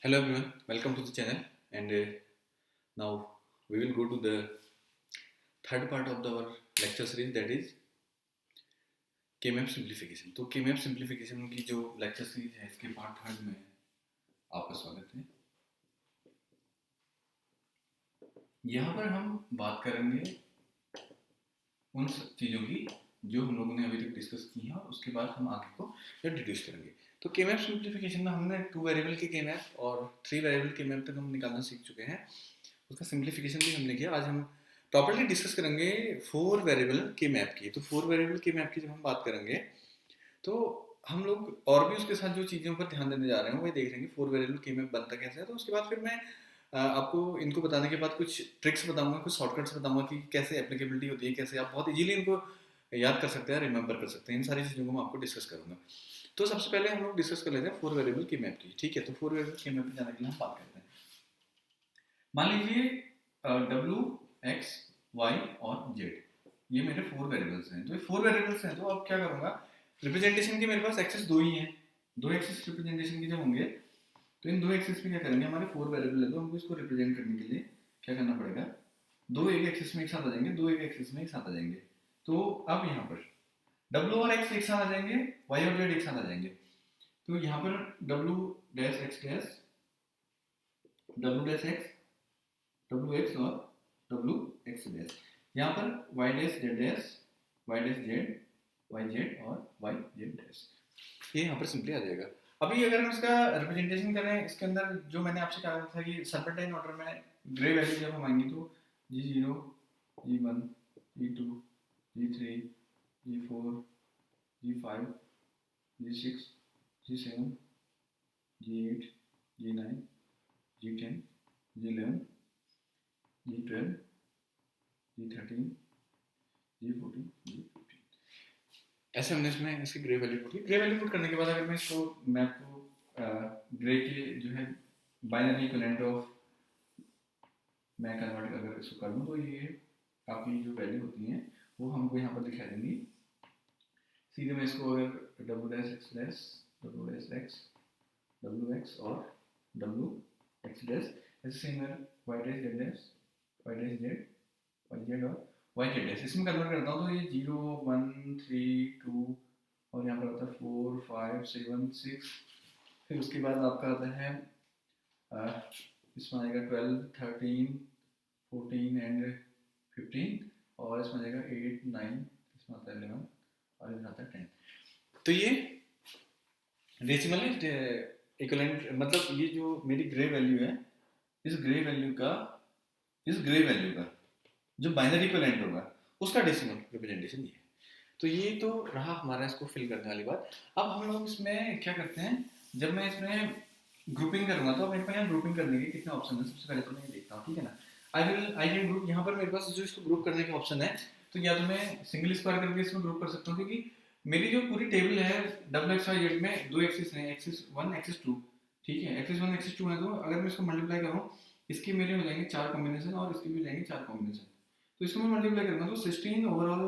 Hello everyone, welcome to the channel and now we will go to the third part of our lecture series, that is K-map simplification. तो K-map simplification की जो lecture series है इसके part third में आपका स्वागत है। यहाँ पर हम बात करेंगे उन चीज़ों की जो हम लोगों ने अभी तक डिस्कस की हैं और उसके बाद हम आगे को डिड्यूस करेंगे। तो K-map सिंप्लीफिकेशन में हमने 2 वेरिएबल के K-map और 3 वेरिएबल K-map तक हम निकालना सीख चुके हैं। उसका सिंप्लीफिकेशन भी हमने किया। आज हम प्रॉपर्ली डिस्कस करेंगे 4 वेरिएबल K-map की। तो 4 वेरिएबल K-map की जब हम बात करेंगे तो हम लोग और भी उसके साथ जो चीज़ों पर ध्यान देने जा रहे हैं वही देख लेंगे 4 वेरिएबल K-map बनता कैसे है। तो उसके बाद फिर मैं आपको इनको बताने के बाद कुछ ट्रिक्स बताऊंगा, कुछ शॉर्टकट्स बताऊंगा कि कैसे एप्लीकेबिलिटी होती है, कैसे आप बहुत इजीली इनको याद कर सकते हैं, रिमेंबर कर सकते हैं। इन सारी चीज़ों को मैं आपको डिस्कस करूंगा। तो सबसे पहले हम लोग डिस्कस कर लेते हैं 4 वेरिएबल K-map की। ठीक है, तो 4 वेरिएबल K-map पे जाने के लिए हम बात करते हैं। मान लीजिए डब्ल्यू एक्स वाई और जेड ये मेरे 4 वेरिएबल्स हैं। तो ये 4 वेरिएबल्स हैं तो अब क्या करूंगा, रिप्रेजेंटेशन के मेरे पास एक्सेस 2 ही हैं। 2 एक्सेस रिप्रेजेंटेशन के जब होंगे तो इन 2 एक्सेस में क्या करेंगे, हमारे 4 वेरिएबल है तो हमको इसको रिप्रेजेंट करने के लिए क्या करना पड़ेगा, 2 एक एक्सेस में एक साथ आ जाएंगे, 2 एक एक्सेस में एक साथ आ जाएंगे। तो अब यहाँ पर W और X एक साथ आ जाएंगे, Y और Z एक साथ आ जाएंगे। तो यहाँ पर W dash X dash W dash X W X और W X डैश, यहाँ पर Y dash Z dash Y dash Z Y Z और Y Z डैश, ये यहाँ पर सिंपली आ जाएगा। अभी अगर हम इसका रिप्रेजेंटेशन करें, इसके अंदर जो मैंने आपसे कहा था कि सर्पेंटाइन ऑर्डर में ग्रे वैल्यू जब हम आएंगे तो G0 G1 G2 G3 G4 G5 G6 G7 G8 G9 G10 G11 G12 G13 G14 G15, ऐसे हमने इसमें इसकी ग्रे वैल्यू पुट की। ग्रे वैल्यू पुट करने के बाद अगर मैं इसको मैप को ग्रे के जो है बाइनरी इक्विवेलेंट ऑफ मैं कन्वर्ट अगर इसको कर दूँ तो ये आपकी जो वैल्यू होती हैं वो हमको यहाँ पर दिखाई देंगी। सीधे मैं इसको अगर W dash X dash W dash X W X और डब्ल्यू एक्स डैश, ऐसे सेम है Y dash Z dash Y dash Z Y Z और वाई जेड डैश, इसमें कन्वर्ट करता हूँ तो ये 0 1 3 2 और यहाँ पर आता है 4 5 7 6, फिर उसके बाद आपका आता है इसमें आएगा 12 13 14 एंड 15 और इसमें आएगा 8 9, इसमें आता है 11 और इसमें आता है 10। तो ये डेसिमल इक्विवेलेंट, मतलब ये जो मेरी ग्रे वैल्यू है, इस ग्रे वैल्यू का जो बाइनरी इक्विवेलेंट होगा उसका डेसिमल रिप्रेजेंटेशन ये है। तो ये तो रहा हमारा इसको फिल करने वाली बात। अब हम लोग इसमें क्या करते हैं, जब मैं इसमें ग्रुपिंग करूंगा तो मेरे पास यहाँ ग्रुपिंग करने के कितने ऑप्शन है, सबसे पहले तो मैं ये देखता हूँ। ठीक है ना, आई कैन ग्रुप, यहाँ पर मेरे पास जो इसको ग्रुप करने के ऑप्शन है तो या तो मैं सिंगल स्क्वायर करके इसमें ग्रुप कर सकता हूँ, क्योंकि मेरी जो पूरी टेबल है डब्ल्यू एक्स वाई जेड में 2 एक्सिस हैं, एक्सिस 1 एक्सिस 2। ठीक है, एक्सिस 1 एक्सिस 2 है तो अगर मैं इसको मल्टीप्लाई करूँ इसके मेरे हो जाएंगे 4 कॉम्बिनेशन और इसके भी हो जाएंगे 4 कॉम्बिनेशन। तो इसको मैं मल्टीप्लाई करूँगा तो 16 ओवरऑल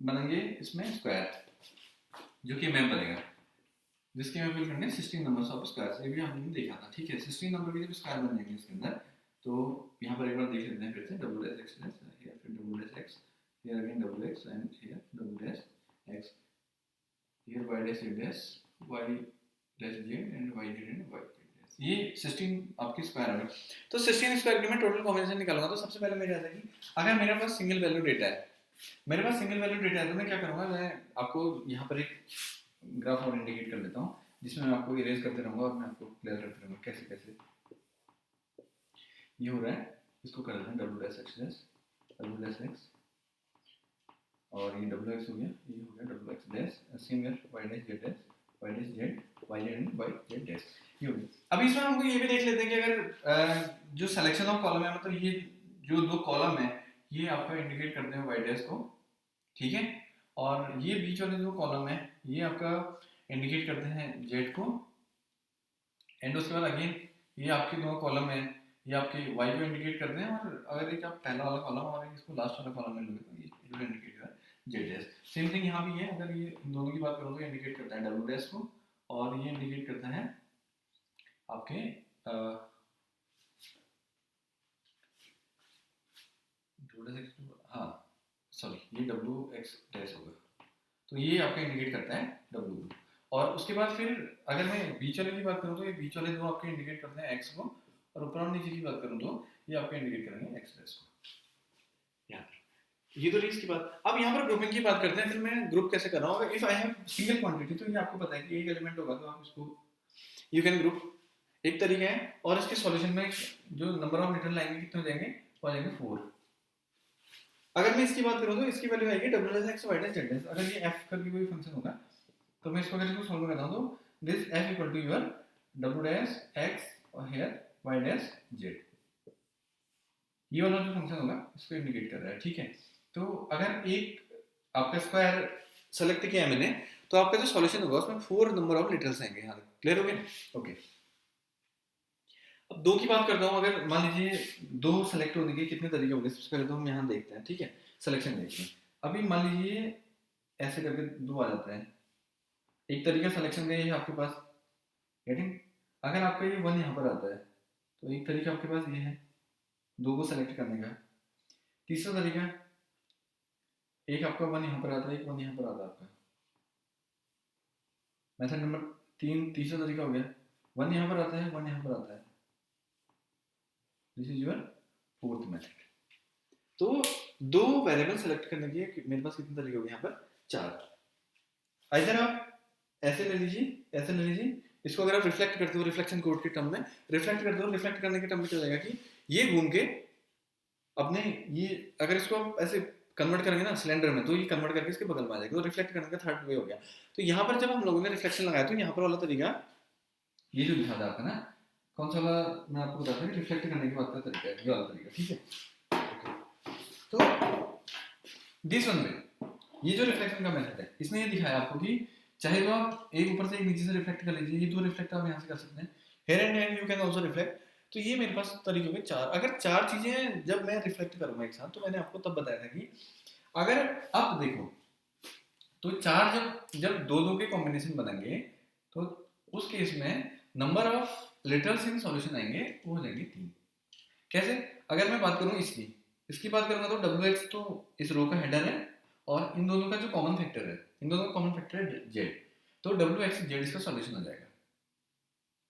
बनेंगे इसमें स्क्वायर, जो कि मैप बनेगा जिसके मैं फिल करने 16 नंबर्स ऑफ स्क्वायर, ये भी हमने देखा था। ठीक है, 16 नंबर के जब स्क्वायर बन जाएंगे इसके अंदर तो यहाँ पर एक बार देख लेते हैं फिर से W dash X dash here, फिर W dash X here again W X and here W dash X here Y dash Z dash Y dash Z and Y Z and Y Z, ये 16 आपकी square है। तो 16 square के मैं total combination निकालूंगा तो सबसे पहले मेरे आ जाएगी, अगर मेरे पास सिंगल वैल्यू डेटा है, मेरे पास सिंगल वैल्यू डेटा है तो मैं क्या करूँगा, मैं आपको यहाँ पर एक ग्राफ और इंडिकेट कर देता हूँ जिसमें मैं आपको इरेज करते रहूँगा और मैं आपको क्लियर करते रहूँगा कैसे कैसे ये हो रहा है। इसको कर देते हैं W dash X dash W dash X और ये डब्ल्यू एक्स हो गया, ये हो गया डब्ल्यू एक्स डैश, सेम है Y dash Z dash Y dash Z Y Z and Y Z dash, ये हो गया। अभी इसमें हमको ये भी देख लेते हैं कि अगर जो सिलेक्शन ऑफ कॉलम है, मतलब ये जो 2 कॉलम है ये आपका इंडिकेट करते हैं वाई डैश को। ठीक है, और ये बीच वाले जो कॉलम है ये आपका इंडिकेट करते हैं जेड को, एंड उसके बाद अगेन ये आपके 2 कॉलम है ये आपके वाई को इंडिकेट करते हैं, और अगर एक आप पहला वाला कॉलम और इसको लास्ट वाला कॉलम में लोगे तो ये इंडिकेट कर रहा है जेड डैश। सेम थिंग यहाँ भी है, अगर ये इन दोनों की बात करूँ तो इंडिकेट करता है डब्ल्यू डैश को और ये इंडिकेट करता है आपके हाँ सॉरी, ये डब्ल्यू एक्स डैश होगा, तो ये आपका इंडिकेट करता है डब्ल्यू। और उसके बाद फिर अगर मैं बीच वाले की बात करूँ तो ये बीच वाले दो आपके इंडिकेट करते हैं एक्स को, और ऊपर और नीचे की बात करूँ तो ये आपके इंडिकेट करेंगे एक्स डैश को। ये तो रही इसकी बात। अब यहाँ पर ग्रुपिंग की बात करते हैं, फिर मैं ग्रुप कैसे कर रहा हूँ। If I have single quantity, तो ये आपको पता है कि एक एलिमेंट होगा तो आप इसको यू कैन ग्रुप, एक तरीका है। और इसके सॉल्यूशन में जो नंबर ऑफ लिटरल लाएंगे कितने हो जाएंगे, वो आ जाएंगे 4। अगर मैं इसकी बात करूँ तो इसकी वैल्यू आएगी W dash X Y dash Z dash. अगर ये एफ करके कोई फंक्शन होगा तो मैं इसको अगर इसको सॉल्व करता हूँ तो this F equal to your W dash X और हियर वाई डैश जेड, ये वाला जो फंक्शन होगा इसको इंडिकेट कर रहा है, ठीक है। तो अगर एक आपका स्क्वायर सेलेक्ट किया है मैंने, तो आपका जो सॉल्यूशन होगा उसमें 4 नंबर ऑफ लिटरल्स आएंगे। यहाँ क्लियर हो गया? ओके। अब दो की बात करता हूँ। अगर मान लीजिए दो सेलेक्ट होने के कितने तरीके होंगे, सबसे पहले तो हम यहाँ देखते हैं, ठीक है, सिलेक्शन देखते हैं। अभी मान लीजिए ऐसे करके दो आ जाता है, एक तरीका सिलेक्शन का ये आपके पास, गेटिंग। अगर आपका ये 1 यहाँ पर आता है तो एक तरीका आपके पास ये है दो को सेलेक्ट करने का। तीसरा तरीका, एक आपका 1 यहाँ पर आता है, एक 1 यहाँ पर आता है आपका। मेथड नंबर 3, तीसरा तरीका हो गया, 1 यहाँ पर आता है, 1 यहाँ पर आता है। This is your fourth method. तो दो वेरिएबल सेलेक्ट करने के मेरे पास कितने तरीके हो गए यहाँ पर, 4। इधर आप ऐसे ले लीजिए, ऐसे ले लीजिए। इसको अगर आप रिफ्लेक्ट करते हो रिफ्लेक्शन कोड के टर्म में, रिफ्लेक्ट करते हो, रिफ्लेक्ट करने के टर्म में क्या हो जाएगा कि ये घूम के अपने ये, अगर इसको आप ऐसे कन्वर्ट करेंगे ना सिलेंडर में, तो ये कन्वर्ट करके इसके बगल में आ जाएगा। तो रिफ्लेक्ट करने का थर्ड वे हो गया। तो यहाँ पर जब हम लोगों ने रिफ्लेक्शन लगाया तो यहाँ पर वाला तरीका ये जो दिखा था आपका ना, कौन सा वाला मैं आपको बताता हूँ, रिफ्लेक्ट करने के बाद का तरीका है ये वाला तरीका, ठीक है। तो दिस वन में ये जो रिफ्लेक्शन का मेथड है, इसने ये दिखाया आपको कि चाहे तो आप एक ऊपर से एक नीचे से रिफ्लेक्ट कर लीजिए, ये दो रिफ्लेक्ट आप यहाँ से कर सकते हैं, here and hand you can also reflect. तो ये मेरे पास तरीके हो गए 4। अगर 4 चीजें जब मैं रिफ्लेक्ट करूंगा एक साथ, तो मैंने आपको तब बताया था कि अगर अब देखो तो 4 जब दो दो के कॉम्बिनेशन बनेंगे तो उस केस में number of literals in solution आएंगे वो हो जाएंगे 3। कैसे? अगर मैं बात करूं इसकी बात करूंगा तो डब्ल्यू एक्स तो इस रो का हेडर है, और इन दोनों का जो कॉमन फैक्टर है, इन दोनों का कॉमन फैक्टर है जेड, तो डब्ल्यू एक्स जेड इसका सॉल्यूशन आ जाएगा।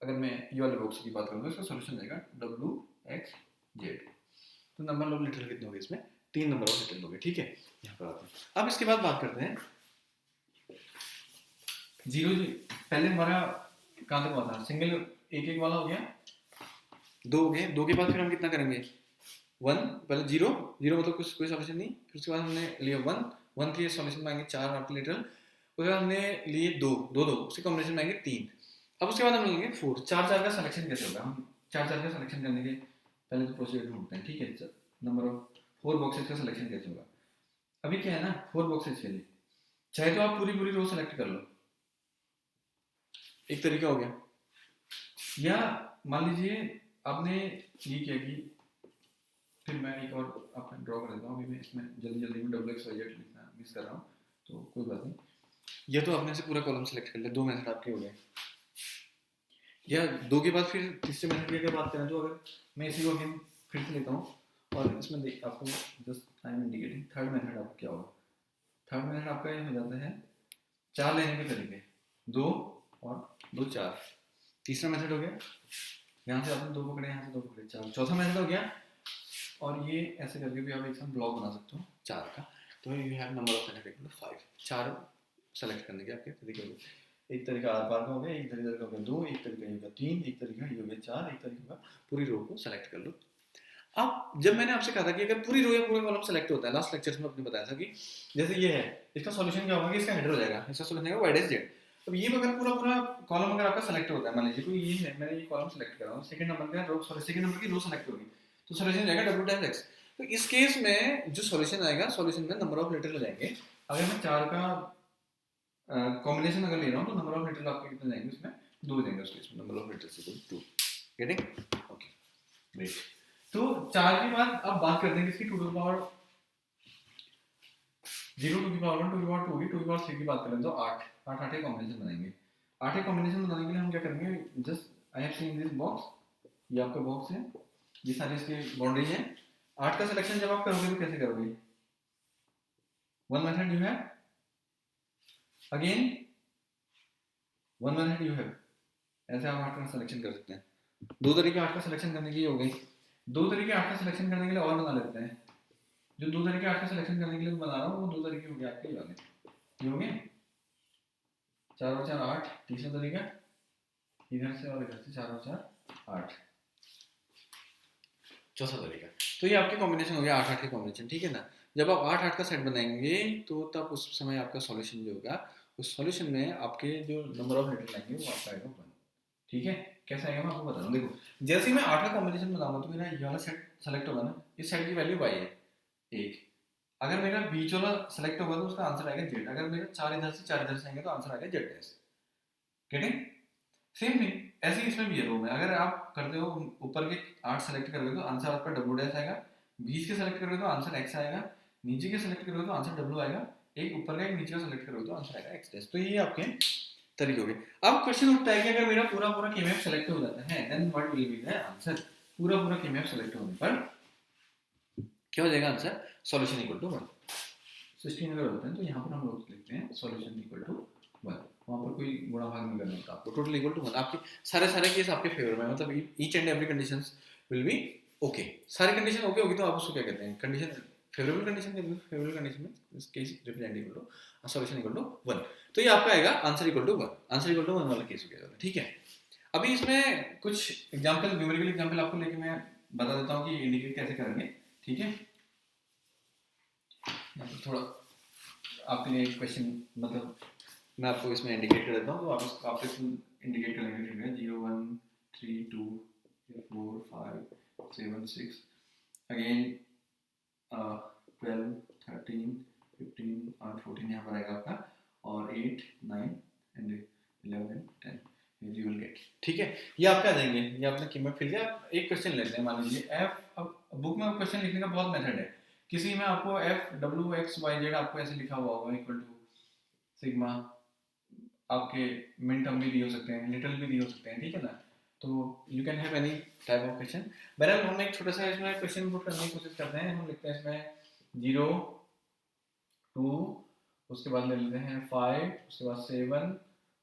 अगर मैं ये वाले बॉक्स की बात करूँ तो इसका सॉल्यूशन आएगा डब्ल्यू एक्स जेड। तो नंबर ऑफ लिटरल कितने हो गए इसमें, 3 नंबर ऑफ लिटरल हो गए, ठीक है। यहाँ पर आते हैं। अब इसके बाद बात करते हैं जीरो। पहले हमारा कहाँ तक हुआ था, सिंगल एक एक वाला हो गया, 2 हो गए। 2 के बाद फिर हम कितना करेंगे, 1, पहले 0 मतलब कुछ कोई सॉल्यूशन नहीं, फिर उसके बाद हमने लिया 1 के सॉल्यूशन मांगे 4 आपके लिटरल, उसके बाद हमने लिए 2 उसके कॉम्बिनेशन मांगे 3। अब उसके बाद हम लेंगे 4। 4 का सिलेक्शन कैसे होगा, हम 4 का सिलेक्शन करने के पहले तो प्रोसीजर ढूंढते हैं, ठीक है। नंबर ऑफ 4 बॉक्सेस का सिलेक्शन कैसे होगा। अभी क्या है ना, 4 बॉक्सेस के लिए चाहे तो आप पूरी रो सेलेक्ट कर लो, एक तरीका हो गया। या मान लीजिए आपने ये किया कि फिर मैं एक और अपना ड्रॉ कर देता हूँ। अभी मैं इसमें जल्दी में डब्ल्यू एक्स वाई जेड लिखना मिस कर रहा हूँ, तो कोई बात नहीं। या तो आपने से पूरा कॉलम सेलेक्ट कर लिया, 2 मेथड आपके हो गए। या 2 के बाद फिर तीसरे मेथड की अगर बात करें तो अगर मैं इसी को अगेन फिर से लेता हूँ और इसमें देख आपको just I am indicating third method आपका क्या होगा। थर्ड मेथड आपका ये हो जाता है 4 लेने के तरीके, 2 और 2 4। तीसरा मेथड हो गया, यहाँ से आपने 2 पकड़े, यहाँ से 2 पकड़े, 4। चौथा मेथड हो गया, और ये ऐसे करके भी आप एक साथ ब्लॉक बना सकते हो 4 का। तो you have number of method equal to 5। 4 select करने के आपके तरीके हो गए। एक तरीका आर पार का हो गया, एक तरीका हो गया 2, एक तरीका ये हो गया 3, एक तरीका ये हो गया 4, एक तरीका पूरी रो को सेलेक्ट कर लो। अब जब मैंने आपसे कहा था कि अगर पूरी रो या पूरा कॉलम सेलेक्ट होता है, लास्ट लेक्चर में आपने बताया था कि जैसे ये है, इसका सॉल्यूशन क्या होगा कि इसका हेडर हो जाएगा, इसका सॉल्यूशन होगा वाई डैश जेड। अब ये अगर पूरा कॉलम अगर आपका सेलेक्ट होता है, मान लीजिए कोई ये है, मैंने ये कॉलम सेलेक्ट कर रहा हूँ, सेकंड नंबर का रो, सॉरी सेकंड नंबर की रो सेलेक्ट होगी, तो सॉल्यूशन जाएगा डब्ल्यू डैश एक्स। तो इस केस में जो सॉल्यूशन आएगा, सॉल्यूशन में नंबर ऑफ लिटरल हो जाएंगे। अगर मैं 4 का कॉम्बिनेशन अगर ले रहा हूँ तो नंबर ऑफ लिटरल आपके कितने जाएंगे, उसमें 2 जाएंगे उस केस में, number of literal equal to 2। Getting? Okay great. तो 4 के बाद अब बात करते हैं किसकी, 2 टू द पावर 0, 2 की पावर 1, 2 की पावर 2 होगी, 2 की पावर 3 की बात करें तो 8 कॉम्बिनेशन बनाएंगे। 8 कॉम्बिनेशन बनाने के लिए हम क्या करेंगे, just I have seen this box, ये आपका बॉक्स है, ये सारी इसकी बाउंड्री है। 8 का सिलेक्शन जब आप करोगे तो कैसे करोगे? One method you have, again one method you have, ऐसे आप 8 का सिलेक्शन कर सकते हैं। दो तरीके 8 का सिलेक्शन करने के लिए हो गए। दो तरीके 8 का सिलेक्शन करने के लिए और बना लेते हैं। जो दो तरीके 8 का सिलेक्शन करने के लिए बना रहा हूँ वो दो तरीके हो गए आपके ये वाले, ये हो गए 4 और 4 8। तीसरा तरीका इधर से और इधर से 4 और 4 8। चौथा तरीका, तो ये आपके कॉम्बिनेशन हो गया 8 8 के कॉम्बिनेशन, ठीक है ना। जब आप 8 8 का सेट बनाएंगे तो तब उस समय आपका सॉल्यूशन जो होगा उस सॉल्यूशन में आपके जो नंबर ऑफ लेटर आएंगे वो आपका आएगा 1, ठीक है। कैसे आएगा मैं आपको बता रहा हूँ। देखो जैसे ही मैं 8 का कॉम्बिनेशन बनाऊंगा तो मेरा ये वाला सेट सेलेक्ट होगा ना, इस सेट की वैल्यू y है 1। अगर मेरा बीच वाला सेलेक्ट होगा तो उसका आंसर आएगा z। अगर मेरा 4 इधर से 4 इधर से आएंगे तो आंसर आएगा z dash. Getting? Same thing ऐसे ही इसमें भी है रो में। अगर आप करते हो ऊपर के 8 सेलेक्ट करोगे तो आंसर आपका w डैश आएगा, बीच के सेलेक्ट करोगे तो आंसर x आएगा, नीचे के सेलेक्ट करोगे तो आंसर w आएगा, एक ऊपर का एक नीचे का सेलेक्ट करोगे तो आंसर आएगा x डैश। तो ये आपके तरीके हो गए। अब क्वेश्चन उठता है कि अगर मेरा पूरा पूरा केएमएफ सेलेक्ट हो जाता है then what will be the answer? पूरा पूरा केएमएफ सेलेक्ट होने पर क्या हो जाएगा answer? Solution equal to 1। Sixteen अगर होता है तो यहाँ पर हम लोग लिखते हैं सॉल्यूशन इक्वल टू 1। वहाँ पर कोई गुणा भाग नहीं करना होता आपको, टोटल इक्वल टू 1। आपके सारे केस आपके फेवर में, मतलब each and every conditions will be okay. सारी कंडीशन ओके होगी तो आप उसको क्या कहते हैं? कंडीशन फेवरेबल कंडीशन के लिए फेवरेबल कंडीशन में इस case represent equal to solution equal to 1। तो ये आपका आएगा answer equal to 1। Answer equal to 1 वाला केस हो गया, ठीक है। अभी इसमें कुछ एग्जांपल, न्यूमेरिकल एग्जांपल आपको लेके मैं बता देता हूँ कि इंडिकेट कैसे करेंगे, ठीक है। थोड़ा आपके लिए क्वेश्चन, मतलब मैं आपको इसमें इंडिकेट कर देता हूँ तो आप इसमें इंडिकेट कर लेंगे, ठीक है। 0 1 3 2 4 5 7 6 अगेन 12 13 15 और 14 यहाँ पर आएगा आपका, और 8 9 एंड 11 10 यू विल गेट, ठीक है। ये आपका आ जाएंगे, ये आपने कीमत फिल किया। एक क्वेश्चन लेते हैं, मान लीजिए एफ। अब बुक में क्वेश्चन लिखने का बहुत मेथड है। किसी में आपको F W X Y Z आपको ऐसे लिखा हुआ होगा इक्वल टू सिग्मा, आपके मिन टर्म भी दिए हो सकते हैं, लिटिल भी दिए हो सकते हैं, ठीक है ना। तो you can have any type of question. बहरहाल हम एक छोटा सा इसमें क्वेश्चन पुट करने की कोशिश करते हैं। हम लिखते हैं इसमें 0 2, उसके बाद ले लेते हैं 5, उसके बाद 7,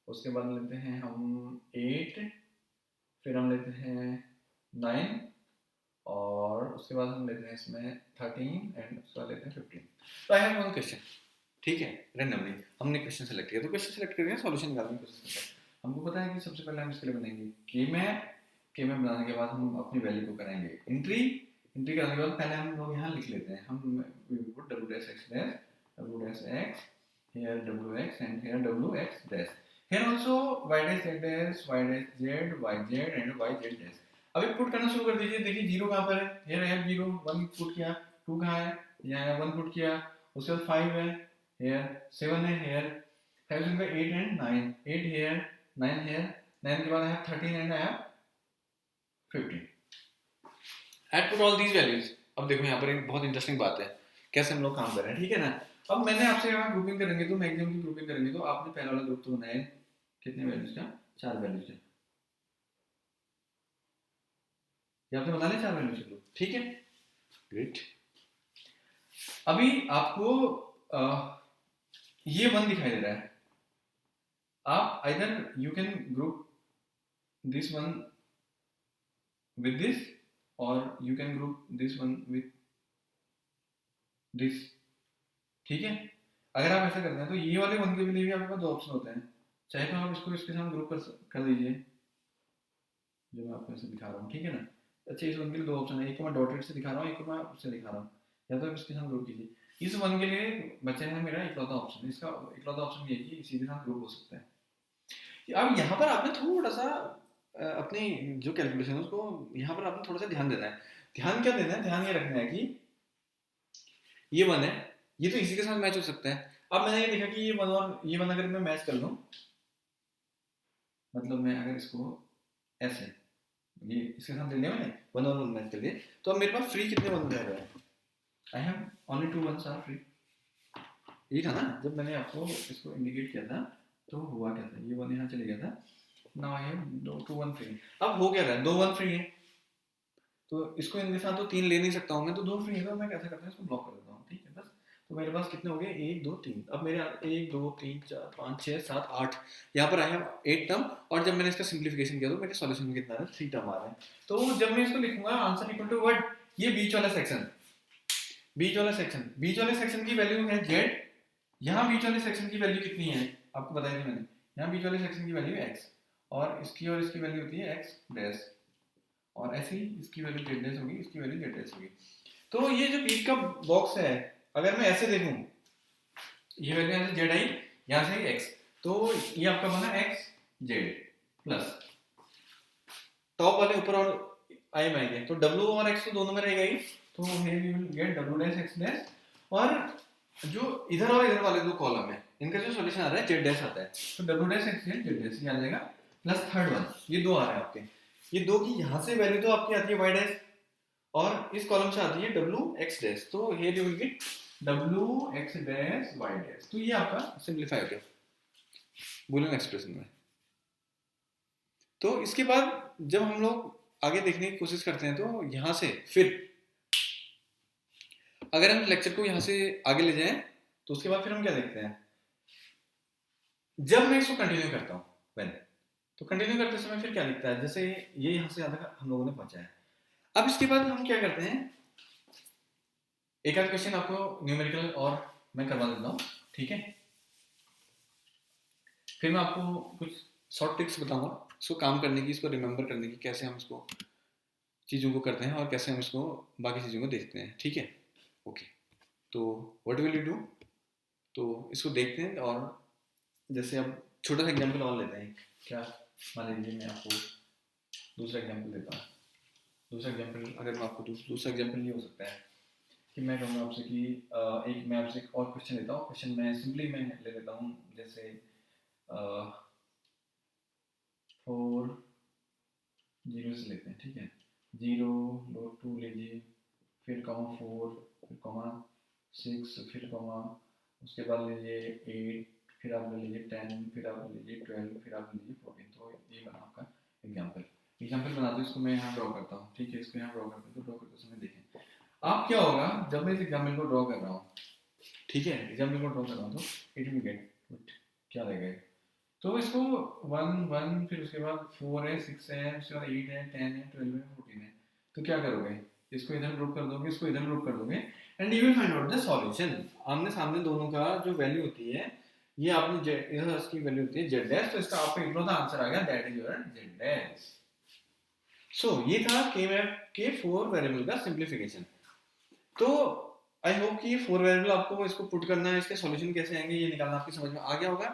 उसके बाद लेते हैं हम 8, फिर हम लेते हैं 9, और उसके बाद हम लेते हैं इसमें 13 एंड उसके बाद लेते हैं 15। तो आई हैव वन क्वेश्चन, ठीक है। रैंडमली हमने क्वेश्चन सेलेक्ट किया, तो क्वेश्चन सेलेक्ट करके सॉल्यूशन निकालने की कोशिश करते हैं। हमको पता है कि सबसे पहले हम इसके लिए बनाएंगे के में बनाने के बाद हम अपनी वैल्यू को करेंगे एंट्री करने के बाद पहले हम लोग यहाँ लिख लेते हैं। हम put w dash x dash, w dash x, here w x and here w x dash, here also y dash z dash, y dash z, y z and y z dash। अभी put करना शुरू कर दीजिए। देखिए 0 कहाँ पर है? here I have 0, 1 put किया, 2 कहाँ है? यहाँ 1 पुट किया, उसके बाद 5 है, here 7 है, here 5 से 8 and 9, 8 here, 9 here, 9 के बाद I have 13 and I have 15। Add put all these values। अब देखो यहाँ पर एक बहुत इंटरेस्टिंग बात है कैसे हम लोग काम कर रहे हैं, ठीक है ना। अब मैंने आपसे यहाँ ग्रुपिंग करेंगे तो मैक्सिमम की ग्रुपिंग करेंगे तो आपने पहला वाला ग्रुप तो बनाया कितने वैल्यूज का? 4 वैल्यूज का। ये आपने बना लिया 4 वैल्यूज का ग्रुप, ठीक है, ग्रेट। अभी आपको ये 1 दिखाई दे रहा है। आप either you can group this one with this or you can group this one with this, ठीक है। अगर आप ऐसा करते हैं तो ये वाले 1 के लिए भी आपके पास 2 ऑप्शन होते हैं। चाहे तो आप इसको इसके साथ ग्रुप कर दीजिए जो मैं आपको ऐसे दिखा रहा हूँ, ठीक है ना। अच्छा, इस 1 के लिए 2 ऑप्शन है, एक को मैं डॉटेड से दिखा रहा हूँ, एक को मैं उससे दिखा रहा हूँ। या तो आप इसके साथ ग्रुप कीजिए। इस 1 के लिए बचे हैं मेरा इकलौता ऑप्शन, इसका इकलौता ऑप्शन ये है कि इसी के साथ ग्रुप हो सकता है। अब यहाँ पर आपने थोड़ा सा अपनी जो कैलकुलेशन है उसको यहाँ पर आपने थोड़ा सा ध्यान देना है। ध्यान क्या देना है? ध्यान ये रखना है कि ये 1 है, ये तो इसी के साथ मैच हो सकता है। अब मैंने ये देखा कि ये 1 और ये 1 अगर मैं मैच कर लूँ, मतलब मैं अगर इसको ऐसे ये इसके साथ ले लिया मैंने 1 और 1 मैच कर लिए, तो अब मेरे पास फ्री कितने 1 रह रहे हैं? I have only 2 1s are free. ये था ना जब मैंने आपको इसको इंडिकेट किया था तो हुआ क्या था? ये 1 यहाँ चले गया था। Now I have 2 1 free. अब हो क्या रहा है? 2 1 फ्री है, तो इसको इनके साथ तो 3 ले नहीं सकता हूँ मैं, तो 2 फ्री है, तो मैं कैसे करता हूँ, इसको ब्लॉक कर देता हूँ, ठीक है बस। तो मेरे पास कितने हो गए, 1 2 3, अब मेरे 1 2 3 4 5 6 7 8, यहाँ पर आई हैव 8 टर्म, और जब मैंने इसका सिंप्लीफिकेशन किया तो मेरे सॉल्यूशन में कितना है, 3 टर्म आ रहे हैं। तो जब मैं इसको लिखूंगा आंसर इक्वल टू व्हाट, ये बीच वाला सेक्शन, बीच वाले सेक्शन की वैल्यू है z, यहाँ बीच वाले सेक्शन की वैल्यू कितनी है आपको बताया थी मैंने, यहाँ बीच वाले सेक्शन की वैल्यू है x, और इसकी वैल्यू होती है x डैश, और ऐसे ही इसकी वैल्यू z डैश होगी, इसकी वैल्यू z डैश होगी। तो ये जो बीच का बॉक्स है, अगर मैं ऐसे देखूं, ये वैल्यू यहाँ से z आई, यहाँ से x, तो ये आपका बना x z प्लस टॉप वाले ऊपर और आई में आएंगे, तो w और x तो दोनों में रहेगा ही, तो here we will get w dash x dash, और जो इधर और इधर वाले दो कॉलम है इनका जो सॉल्यूशन आ रहा है z dash आता है, तो w dash x dash z dash ये आ जाएगा, प्लस थर्ड वन, ये दो आ रहे हैं आपके, ये दो की यहाँ से वैल्यू तो आपकी आती है y dash, और इस कॉलम से आती है w x dash, तो here you will get w x dash y dash, तो ये आपका सिंप्लीफाई हो गया बूलियन एक्सप्रेशन में। तो इसके बाद जब हम लोग आगे देखने की कोशिश करते हैं, तो यहाँ से फिर अगर हम लेक्चर को यहाँ से आगे ले जाएं, तो उसके बाद फिर हम क्या देखते हैं, जब मैं इसको कंटिन्यू करता हूँ व्हेन, तो कंटिन्यू करते समय फिर क्या लिखता है, जैसे ये यहाँ से ज्यादा हम लोगों ने पहुंचा है। अब इसके बाद हम क्या करते हैं, एक आध क्वेश्चन आपको न्यूमेरिकल और मैं करवा देता हूँ, ठीक है, फिर मैं आपको कुछ शॉर्ट ट्रिक्स बताऊंगा इसको काम करने की, इसको रिमेंबर करने की, कैसे हम इसको चीज़ों को करते हैं और कैसे हम इसको बाकी चीज़ों को देखते हैं, ठीक है। ओके, तो व्हाट विल यू डू, तो इसको देखते हैं, और जैसे अब छोटा सा एग्जांपल और लेते हैं, क्या मान लीजिए मैं आपको दूसरा एग्जांपल देता हूँ। दूसरा एग्जांपल अगर मैं आपको दूसरा एग्जांपल ये हो सकता है कि मैं कहूँगा आपसे कि एक मैं आपसे एक और क्वेश्चन लेता हूँ, क्वेश्चन मैं सिंपली मैं ले लेता हूँ, जैसे 4 0 से लेते हैं, ठीक है, 0 2 लीजिए, फिर कॉमा 4, फिर कॉमा 6, फिर कॉमा उसके बाद लीजिए 8, फिर आप ले लीजिए 10, फिर आप ले लीजिए 12, फिर आप ले लीजिए 14। तो ये बना आपका एग्जाम्पल बना दो, इसको मैं यहाँ ड्रॉ करता हूँ, ठीक है, इसको यहाँ ड्रॉ करते हैं, तो ड्रॉ करते समय देखें आप क्या होगा, जब मैं इस एग्जाम्पल को ड्रॉ कर रहा हूँ, ठीक है, एग्जाम्पल को ड्रॉ कर रहा हूँ, तो इट विल गेट क्या रहेगा, तो इसको 1 1, फिर उसके बाद 4 है, 6 है, उसके बाद 8 है, 10 है, 12 है, 14 है, तो क्या करोगे, इसको इधर ग्रुप कर दोगे, इसको इधर ग्रुप कर दोगे, and you will find out the solution. आमने सामने दोनों का जो वैल्यू होती है, ये आपने इधर इसकी वैल्यू होती है z डैश, तो इसका आपका इकलौता आंसर आ गया, that is your z dash. So ये था K-मैप के 4 वेरिएबल का सिंप्लीफिकेशन। तो आई होप कि ये 4 वेरिएबल आपको इसको पुट करना है, इसके सॉल्यूशन कैसे आएंगे ये निकालना आपकी समझ में आ गया होगा,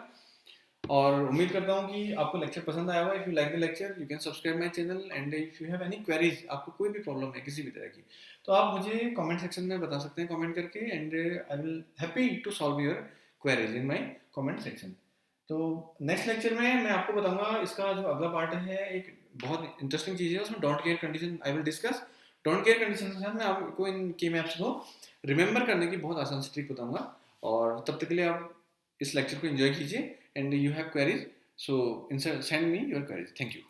और उम्मीद करता हूँ कि आपको लेक्चर पसंद आया होगा। If you like the lecture you can subscribe my channel, and if you have any queries, आपको कोई भी प्रॉब्लम है किसी भी तरह की, तो आप मुझे कमेंट सेक्शन में बता सकते हैं कमेंट करके, and I will happy to solve your queries in my comment section. तो नेक्स्ट लेक्चर में मैं आपको बताऊंगा, इसका जो अगला पार्ट है एक बहुत इंटरेस्टिंग चीज़ है, उसमें don't care condition I will discuss. Don't care condition के साथ मैं आपको इन की मैप्स को रिमेंबर करने की बहुत आसान सी ट्रिक बताऊंगा, और तब तक के लिए आप इस लेक्चर को एंजॉय कीजिए, and you have queries, so send me your queries. Thank you.